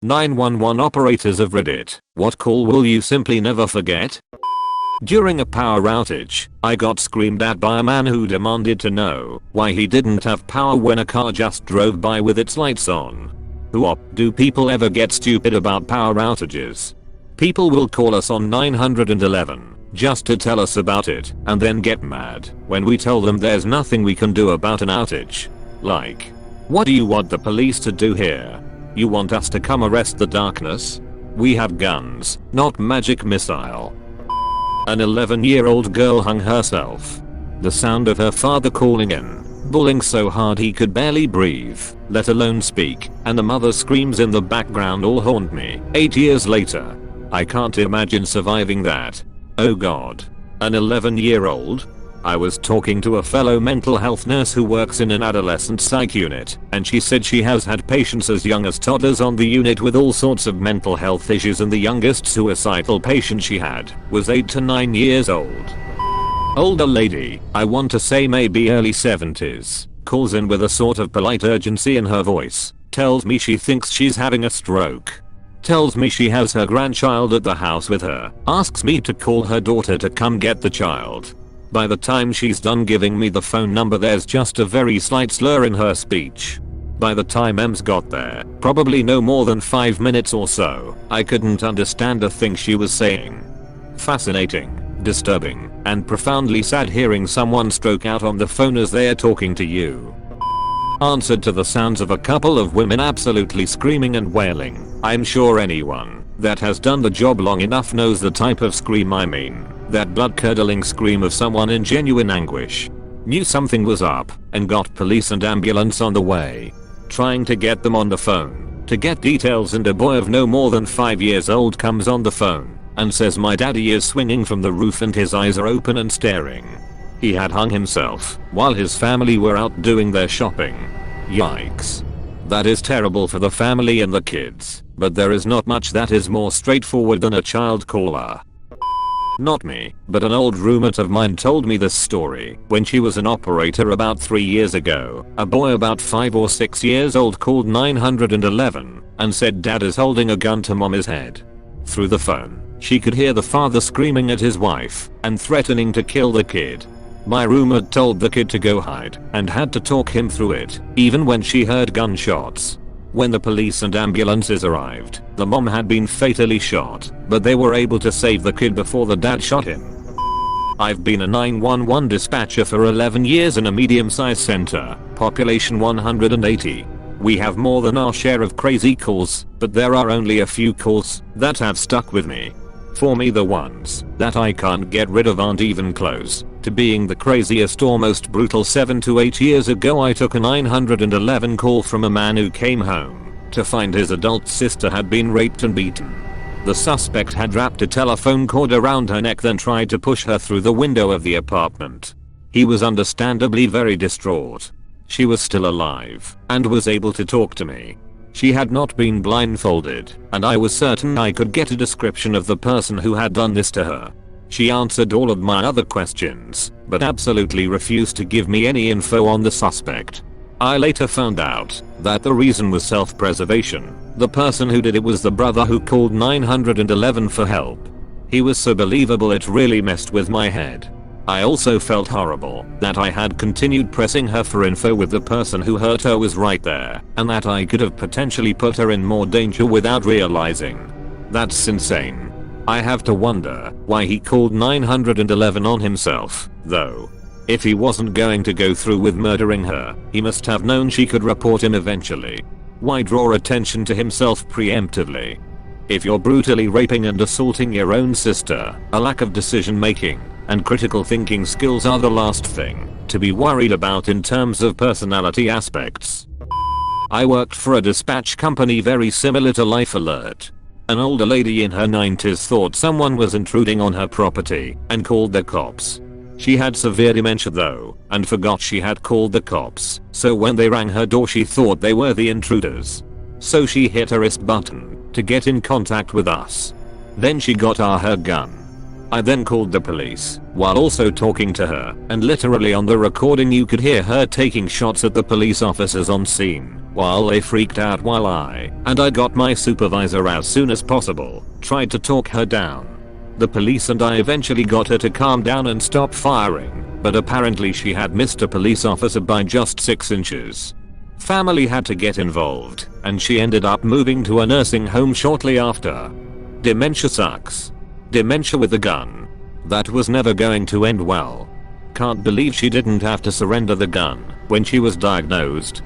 911 operators of Reddit, what call will you simply never forget? During a power outage, I got screamed at by a man who demanded to know why he didn't have power when a car just drove by with its lights on. Do people ever get stupid about power outages? People will call us on 911 just to tell us about it and then get mad when we tell them there's nothing we can do about an outage. Like, what do you want the police to do here? You want us to come arrest the darkness? We have guns, not magic missile. An 11-year-old girl hung herself. The sound of her father calling in, bawling so hard he could barely breathe, let alone speak, and the mother screams in the background all haunt me. 8 years later. I can't imagine surviving that. Oh god. An 11-year-old? I was talking to a fellow mental health nurse who works in an adolescent psych unit, and she said she has had patients as young as toddlers on the unit with all sorts of mental health issues, and the youngest suicidal patient she had was 8 to 9 years old. Older lady, I want to say maybe early 70s, calls in with a sort of polite urgency in her voice, tells me she thinks she's having a stroke. Tells me she has her grandchild at the house with her, asks me to call her daughter to come get the child. By the time she's done giving me the phone number, there's just a very slight slur in her speech. By the time Ems got there, probably no more than 5 minutes or so, I couldn't understand a thing she was saying. Fascinating, disturbing, and profoundly sad hearing someone stroke out on the phone as they're talking to you. Answered to the sounds of a couple of women absolutely screaming and wailing. I'm sure anyone that has done the job long enough knows the type of scream I mean. That blood-curdling scream of someone in genuine anguish. Knew something was up and got police and ambulance on the way. Trying to get them on the phone to get details, and a boy of no more than 5 years old comes on the phone and says my daddy is swinging from the roof and his eyes are open and staring. He had hung himself while his family were out doing their shopping. Yikes. That is terrible for the family and the kids, but there is not much that is more straightforward than a child caller. Not me, but an old roommate of mine told me this story. When she was an operator about 3 years ago, a boy about 5 or 6 years old called 911 and said dad is holding a gun to mommy's head. Through the phone, she could hear the father screaming at his wife and threatening to kill the kid. My roommate told the kid to go hide and had to talk him through it, even when she heard gunshots. When the police and ambulances arrived, the mom had been fatally shot, but they were able to save the kid before the dad shot him. I've been a 911 dispatcher for 11 years in a medium-sized center, population 180. We have more than our share of crazy calls, but there are only a few calls that have stuck with me. For me, the ones that I can't get rid of aren't even close to being the craziest or most brutal. 7 to 8 years ago, I took a 911 call from a man who came home to find his adult sister had been raped and beaten. The suspect had wrapped a telephone cord around her neck, then tried to push her through the window of the apartment. He was understandably very distraught. She was still alive and was able to talk to me. She had not been blindfolded, and I was certain I could get a description of the person who had done this to her. She answered all of my other questions, but absolutely refused to give me any info on the suspect. I later found out that the reason was self-preservation. The person who did it was the brother who called 911 for help. He was so believable it really messed with my head. I also felt horrible that I had continued pressing her for info with the person who hurt her was right there, and that I could have potentially put her in more danger without realizing. That's insane. I have to wonder why he called 911 on himself, though. If he wasn't going to go through with murdering her, he must have known she could report him eventually. Why draw attention to himself preemptively? If you're brutally raping and assaulting your own sister, a lack of decision making and critical thinking skills are the last thing to be worried about in terms of personality aspects. I worked for a dispatch company very similar to Life Alert. An older lady in her 90s thought someone was intruding on her property and called the cops. She had severe dementia though, and forgot she had called the cops, so when they rang her door she thought they were the intruders. So she hit a wrist button to get in contact with us. Then she got her gun. I then called the police while also talking to her, and literally on the recording you could hear her taking shots at the police officers on scene while they freaked out while I got my supervisor as soon as possible, tried to talk her down. The police and I eventually got her to calm down and stop firing, but apparently she had missed a police officer by just 6 inches. Family had to get involved, and she ended up moving to a nursing home shortly after. Dementia sucks. Dementia with a gun. That was never going to end well. Can't believe she didn't have to surrender the gun when she was diagnosed.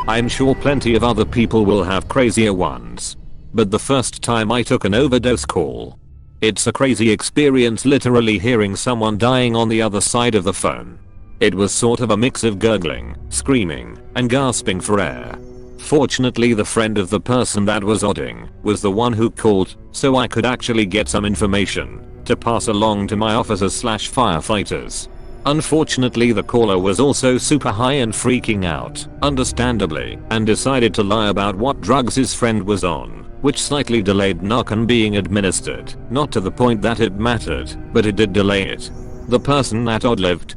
I'm sure plenty of other people will have crazier ones. But the first time I took an overdose call, it's a crazy experience literally hearing someone dying on the other side of the phone. It was sort of a mix of gurgling, screaming, and gasping for air. Fortunately the friend of the person that was odding was the one who called, so I could actually get some information to pass along to my officers/firefighters. Unfortunately the caller was also super high and freaking out, understandably, and decided to lie about what drugs his friend was on, which slightly delayed Narcan being administered, not to the point that it mattered, but it did delay it. The person that outlived.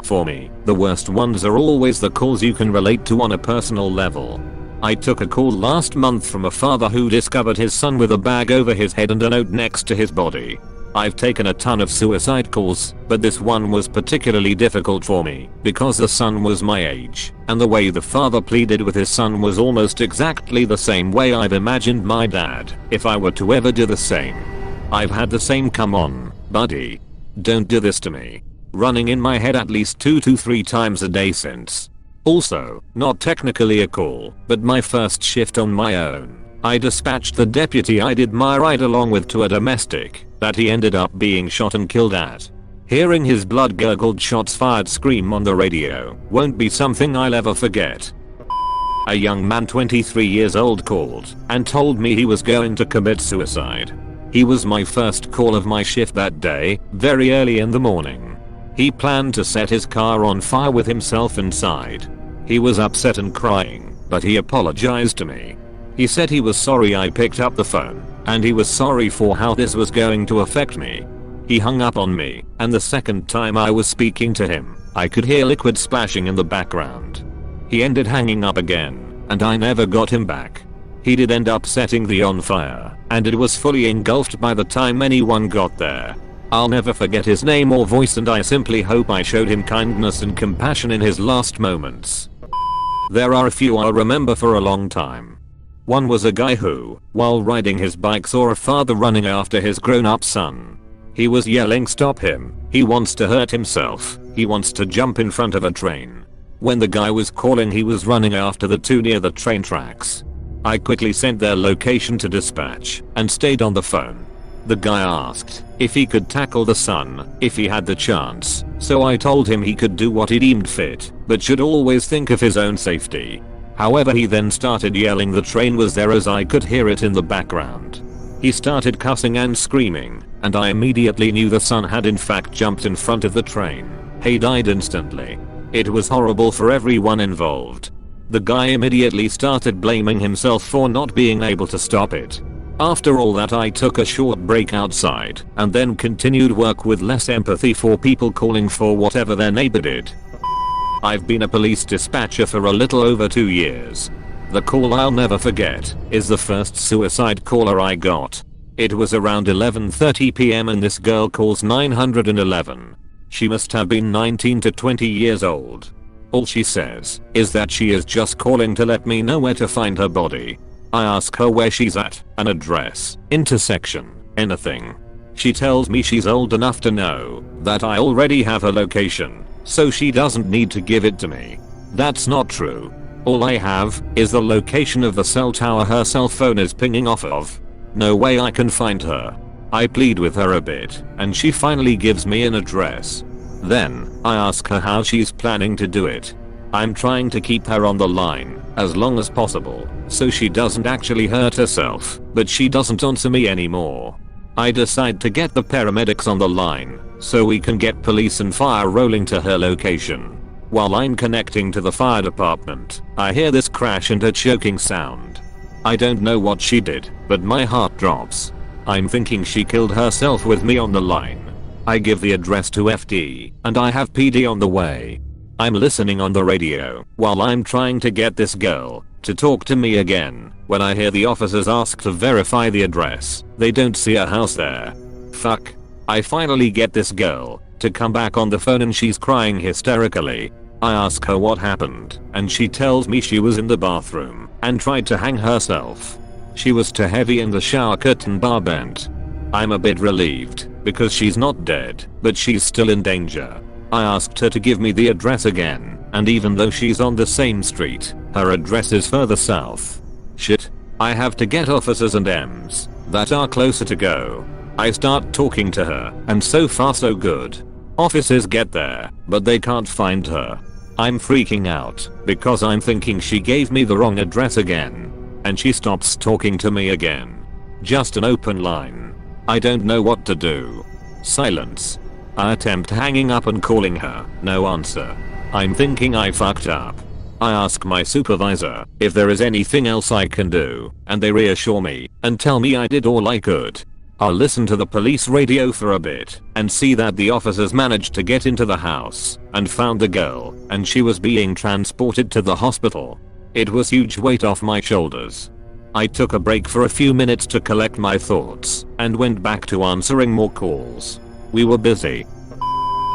For me, the worst ones are always the calls you can relate to on a personal level. I took a call last month from a father who discovered his son with a bag over his head and a note next to his body. I've taken a ton of suicide calls, but this one was particularly difficult for me because the son was my age, and the way the father pleaded with his son was almost exactly the same way I've imagined my dad if I were to ever do the same. I've had the same "come on, buddy, don't do this to me" running in my head at least 2 to 3 times a day since. Also, not technically a call, but my first shift on my own. I dispatched the deputy I did my ride along with to a domestic that he ended up being shot and killed at. Hearing his blood gurgled shots fired scream on the radio won't be something I'll ever forget. A young man 23 years old called and told me he was going to commit suicide. He was my first call of my shift that day, very early in the morning. He planned to set his car on fire with himself inside. He was upset and crying, but he apologized to me. He said he was sorry I picked up the phone, and he was sorry for how this was going to affect me. He hung up on me, and the second time I was speaking to him, I could hear liquid splashing in the background. He ended hanging up again, and I never got him back. He did end up setting the on fire, and it was fully engulfed by the time anyone got there. I'll never forget his name or voice, and I simply hope I showed him kindness and compassion in his last moments. There are a few I'll remember for a long time. One was a guy who, while riding his bike, saw a father running after his grown-up son. He was yelling, "Stop him, he wants to hurt himself, he wants to jump in front of a train." When the guy was calling, he was running after the two near the train tracks. I quickly sent their location to dispatch and stayed on the phone. The guy asked if he could tackle the son if he had the chance, so I told him he could do what he deemed fit, but should always think of his own safety. However, he then started yelling the train was there, as I could hear it in the background. He started cussing and screaming, and I immediately knew the son had in fact jumped in front of the train. He died instantly. It was horrible for everyone involved. The guy immediately started blaming himself for not being able to stop it. After all that, I took a short break outside and then continued work with less empathy for people calling for whatever their neighbor did. I've been a police dispatcher for a little over 2 years. The call I'll never forget is the first suicide caller I got. It was around 11:30 PM and this girl calls 911. She must have been 19 to 20 years old. All she says is that she is just calling to let me know where to find her body. I ask her where she's at, an address, intersection, anything. She tells me she's old enough to know that I already have her location, so she doesn't need to give it to me. That's not true. All I have is the location of the cell tower her cell phone is pinging off of. No way I can find her. I plead with her a bit, and she finally gives me an address. Then, I ask her how she's planning to do it. I'm trying to keep her on the line as long as possible, so she doesn't actually hurt herself, but she doesn't answer me anymore. I decide to get the paramedics on the line so we can get police and fire rolling to her location. While I'm connecting to the fire department, I hear this crash and a choking sound. I don't know what she did, but my heart drops. I'm thinking she killed herself with me on the line. I give the address to FD and I have PD on the way. I'm listening on the radio while I'm trying to get this girl to talk to me again when I hear the officers ask to verify the address. They don't see a house there. Fuck. I finally get this girl to come back on the phone and she's crying hysterically. I ask her what happened and she tells me she was in the bathroom and tried to hang herself. She was too heavy and the shower curtain bar bent. I'm a bit relieved because she's not dead, but she's still in danger. I asked her to give me the address again, and even though she's on the same street, her address is further south. Shit. I have to get officers and M's that are closer to go. I start talking to her and so far so good. Officers get there, but they can't find her. I'm freaking out because I'm thinking she gave me the wrong address again. And she stops talking to me again. Just an open line. I don't know what to do. Silence. I attempt hanging up and calling her. No answer. I'm thinking I fucked up. I ask my supervisor if there is anything else I can do, and they reassure me and tell me I did all I could. I'll listen to the police radio for a bit and see that the officers managed to get into the house and found the girl, and she was being transported to the hospital. It was huge weight off my shoulders. I took a break for a few minutes to collect my thoughts and went back to answering more calls. We were busy.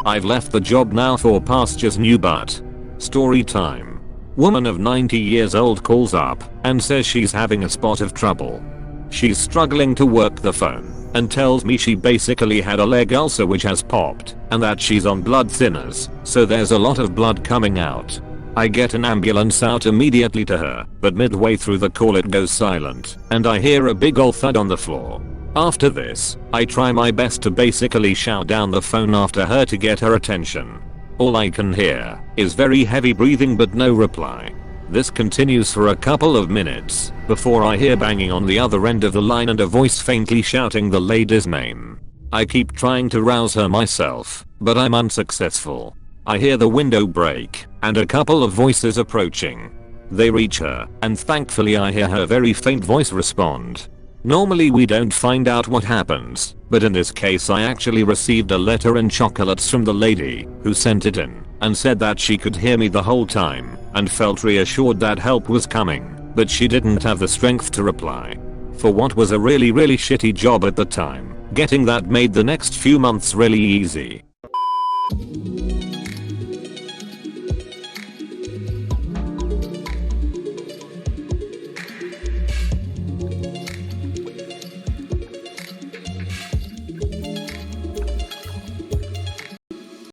I've left the job now for pastures new, but story time. Woman of 90 years old calls up and says she's having a spot of trouble. She's struggling to work the phone and tells me she basically had a leg ulcer which has popped and that she's on blood thinners, so there's a lot of blood coming out. I get an ambulance out immediately to her, but midway through the call it goes silent and I hear a big ol' thud on the floor. After this, I try my best to basically shout down the phone after her to get her attention. All I can hear is very heavy breathing but no reply. This continues for a couple of minutes before I hear banging on the other end of the line and a voice faintly shouting the lady's name. I keep trying to rouse her myself, but I'm unsuccessful. I hear the window break and a couple of voices approaching. They reach her and thankfully I hear her very faint voice respond. Normally we don't find out what happens, but in this case I actually received a letter and chocolates from the lady who sent it in and said that she could hear me the whole time and felt reassured that help was coming, but she didn't have the strength to reply. For what was a really shitty job at the time, getting that made the next few months really easy.